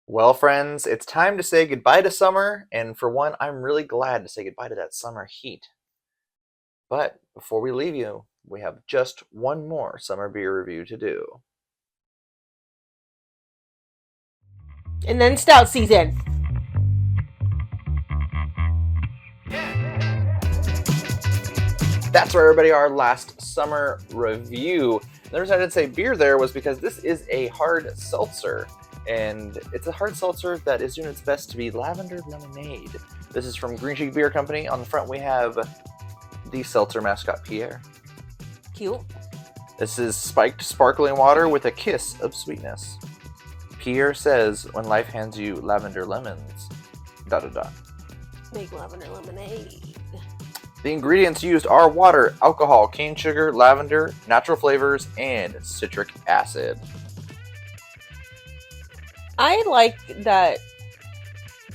Well, friends, it's time to say goodbye to summer, and for one, I'm really glad to say goodbye to that summer heat. But before we leave you, we have just one more summer beer review to do. And then stout season. That's right, everybody, our last summer review. The reason I didn't say beer there was because this is a hard seltzer. And it's a hard seltzer that is doing its best to be lavender lemonade. This is from Green Cheek Beer Company. On the front, we have the seltzer mascot, Pierre. Cute. This is spiked sparkling water with a kiss of sweetness. Pierre says, when life hands you lavender lemons, ... Make lavender lemonade. The ingredients used are water, alcohol, cane sugar, lavender, natural flavors, and citric acid. I like that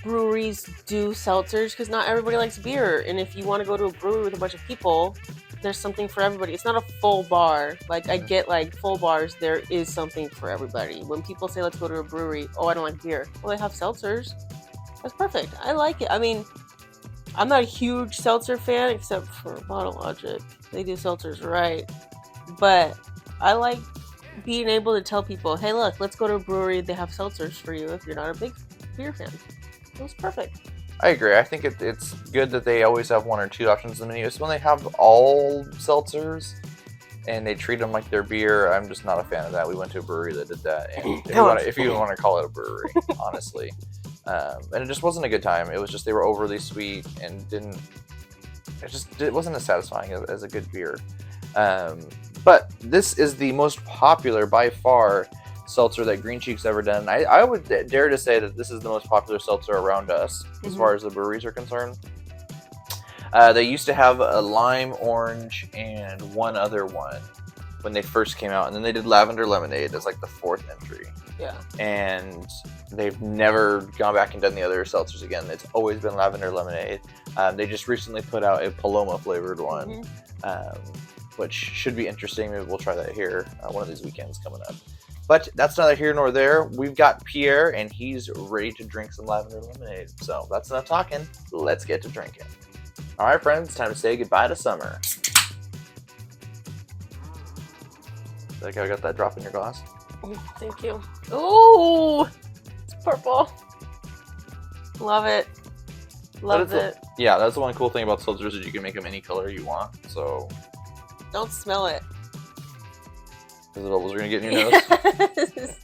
breweries do seltzers because not everybody likes beer. And if you want to go to a brewery with a bunch of people, there's something for everybody. It's not a full bar. Like, I get, like, full bars, there is something for everybody. When people say, let's go to a brewery, oh, I don't like beer. Well, they have seltzers. That's perfect. I like it. I mean, I'm not a huge seltzer fan except for Bottle Logic. They do seltzers right. But I like being able to tell people, hey, look, let's go to a brewery. They have seltzers for you if you're not a big beer fan. It was perfect. I agree. I think it's good that they always have one or two options in the menu. It's when they have all seltzers and they treat them like they're beer. I'm just not a fan of that. We went to a brewery that did that. And if you want to call it a brewery, honestly. And it just wasn't a good time. It was just they were overly sweet and it wasn't as satisfying as a good beer. But this is the most popular by far seltzer that Green Cheek's ever done. I would dare to say that this is the most popular seltzer around us as far as the breweries are concerned. They used to have a lime, orange, and one other one when they first came out, and then they did lavender lemonade as like the fourth entry. Yeah. And they've never gone back and done the other seltzers again. It's always been lavender lemonade. They just recently put out a Paloma flavored one, which should be interesting. Maybe we'll try that here one of these weekends coming up. But that's neither here nor there. We've got Pierre, and he's ready to drink some lavender lemonade. So that's enough talking. Let's get to drinking. All right, friends, time to say goodbye to summer. Like I got that drop in your glass. Thank you. Ooh, it's purple. Love it. Love it. Yeah, that's the one cool thing about seltzers is you can make them any color you want. So don't smell it. Because the bubbles are gonna get in your nose.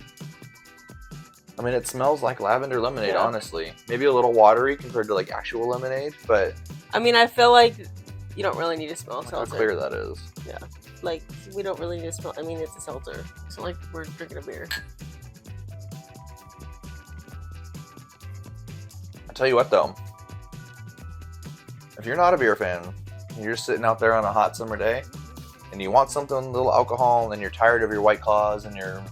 I mean, it smells like lavender lemonade, honestly. Maybe a little watery compared to like actual lemonade, but I mean, I feel like you don't really need to smell seltzer. How clear that is. Yeah. Like, we don't really need to smell. I mean, it's a seltzer. It's not like we're drinking a beer. I tell you what, though. If you're not a beer fan, you're just sitting out there on a hot summer day, and you want something with a little alcohol, and you're tired of your White Claws and your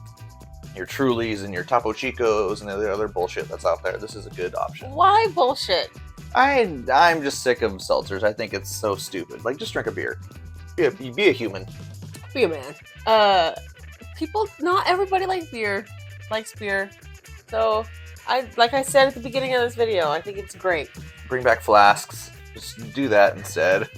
Trulies and your Topo Chicos and the other bullshit that's out there, this is a good option. Why bullshit? I'm just sick of seltzers. I think it's so stupid. Like, just drink a beer. Be a human. Be a man. People, not everybody likes beer. So, like I said at the beginning of this video, I think it's great. Bring back flasks. Just do that instead.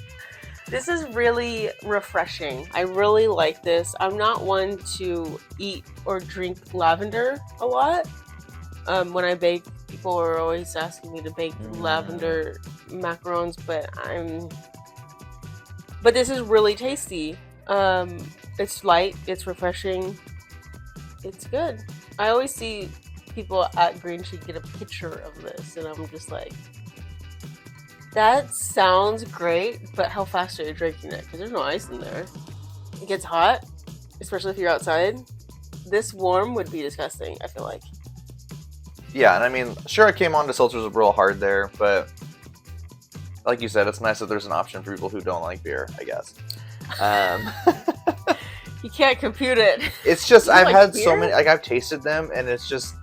This is really refreshing. I really like this. I'm not one to eat or drink lavender a lot. When I bake, people are always asking me to bake lavender macarons, but this is really tasty. It's light, it's refreshing, it's good. I always see people at Green Cheek get a picture of this, and I'm just like, that sounds great, but how fast are you drinking it? Because there's no ice in there. It gets hot, especially if you're outside. This warm would be disgusting, I feel like. Yeah, and I mean, sure, I came on to seltzers real hard there, but like you said, it's nice that there's an option for people who don't like beer, I guess. You can't compute it. It's just, I've had beer? So many, like, I've tasted them, and it's just,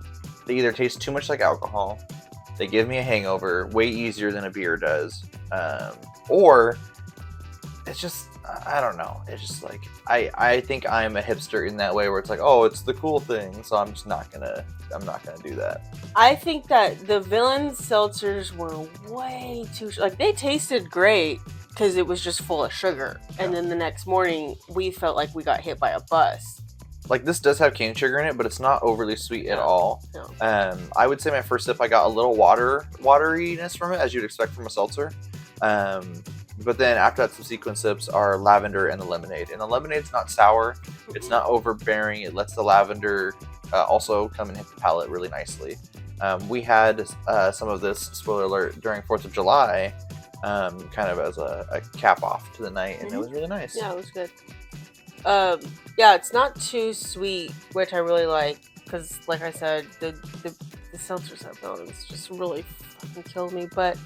they either taste too much like alcohol, they give me a hangover way easier than a beer does, or it's just, I don't know. It's just like I think I'm a hipster in that way where it's like, oh, it's the cool thing, so I'm not gonna do that. I think that the villain seltzers were way too like they tasted great because it was just full of sugar, and then the next morning we felt like we got hit by a bus. Like this does have cane sugar in it, but it's not overly sweet at all. No. I would say my first sip I got a little wateriness from it, as you'd expect from a seltzer. But then after that, subsequent sips are lavender and the lemonade. And the lemonade's not sour. It's not overbearing. It lets the lavender also come and hit the palate really nicely. We had some of this, spoiler alert, during 4th of July, kind of as a cap off to the night, and it was really nice. Yeah, it was good. Yeah, it's not too sweet, which I really like, because like I said, the seltzers at Villains just really fucking killed me. But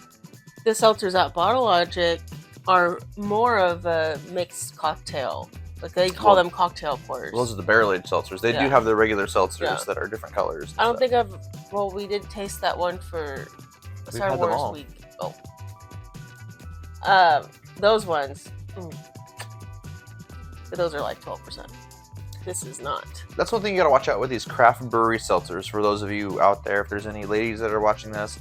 the seltzers at Bottle Logic are more of a mixed cocktail. Like they call them cocktail pours. Those are the barrel-aged seltzers. They do have the regular seltzers that are different colors. I don't think well, we did taste that one for Star Wars week. Oh. Those ones. Those are like 12%. This is not. That's one thing you gotta watch out with these craft brewery seltzers. For those of you out there, if there's any ladies that are watching this,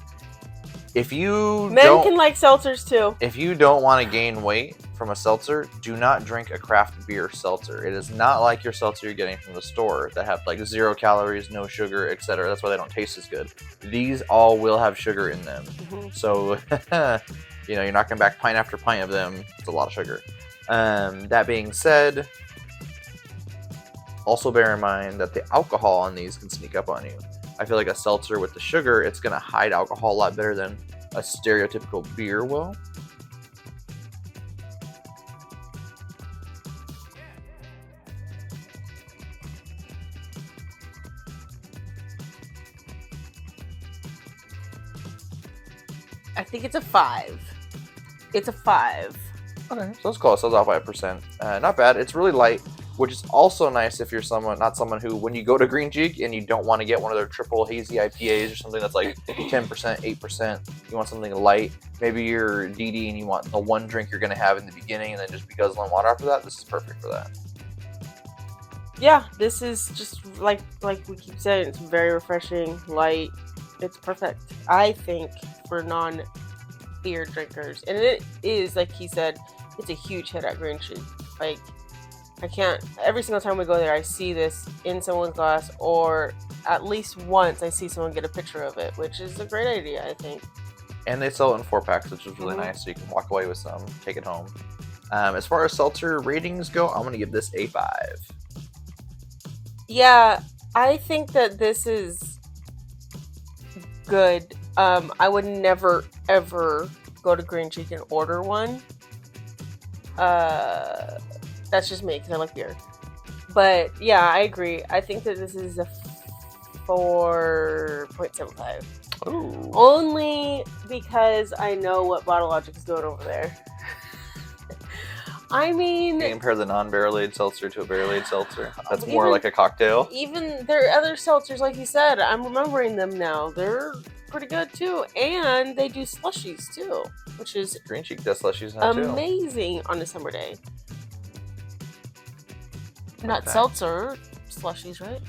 men can like seltzers too. If you don't want to gain weight from a seltzer, do not drink a craft beer seltzer. It is not like your seltzer you're getting from the store that have like 0 calories, no sugar, etc. That's why they don't taste as good. These all will have sugar in them. So, you're knocking back pint after pint of them. It's a lot of sugar. That being said, also bear in mind that the alcohol on these can sneak up on you. I feel like a seltzer with the sugar, it's going to hide alcohol a lot better than a stereotypical beer will. I think it's a 5. It's a 5. Okay, so it's close. I was off by 1%. Not bad. It's really light, which is also nice if you're not someone who, when you go to Green Cheek and you don't want to get one of their triple hazy IPAs or something that's like 10%, 8%, you want something light. Maybe you're DD and you want the one drink you're going to have in the beginning and then just be guzzling water after that. This is perfect for that. Yeah, this is just like we keep saying, it's very refreshing, light. It's perfect, I think, for non-beer drinkers. And it is, like he said, it's a huge hit at Green Cheek. Like, I can't, every single time we go there, I see this in someone's glass, or at least once I see someone get a picture of it, which is a great idea, I think. And they sell it in 4-packs, which is really nice, so you can walk away with some, take it home. As far as seltzer ratings go, I'm going to give this a 5. Yeah, I think that this is good. I would never, ever go to Green Cheek and order one. That's just me, because I like beer. But, yeah, I agree. I think that this is a 4.75. Ooh. Only because I know what Bottle Logic is doing over there. I mean, you compare the non-barrel-aged seltzer to a barrel-aged seltzer. That's more like a cocktail. Even their other seltzers, like you said, I'm remembering them now. They're pretty good too, and they do slushies too, which is Green Cheek does slushies now too. Amazing on a summer day. Not seltzer slushies, right?